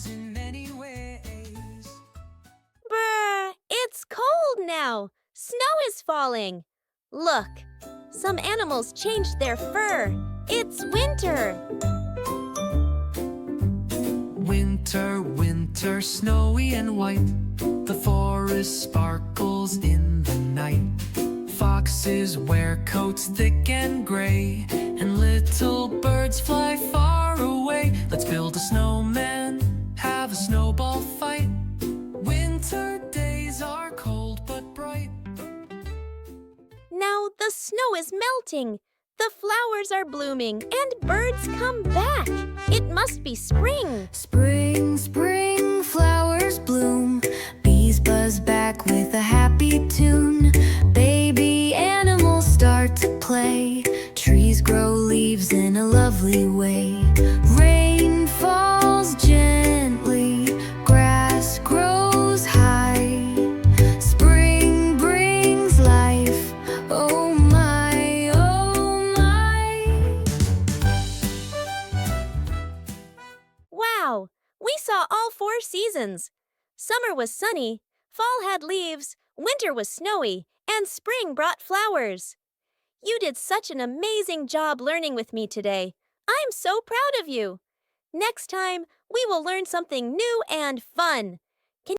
blooms in many ways. Brr, it's cold now. Snow is falling. Look, some animals changed their fur. It's winter. Winter, winter, snowy and white. The forest sparkles in the night. Foxes wear coats thick and gray, and little birds fly far away. Let's build a snowman, have a snowball fight. Winter days are cold but bright. Now the snow is melting. The flowers are blooming and birds come back. It must be spring. Spring, spring, flowers bloom. Bees buzz back with a happy tune. Baby animals start to play. Trees grow leaves in a lovely way. Rain falls gently. Grass grows high. Spring brings life. Oh my, oh my. Wow, we saw all 4 seasons. Summer was sunny, fall had leaves, winter was snowy, and spring brought flowers. You did such an amazing job learning with me today. I'm so proud of you. Next time, we will learn something new and fun.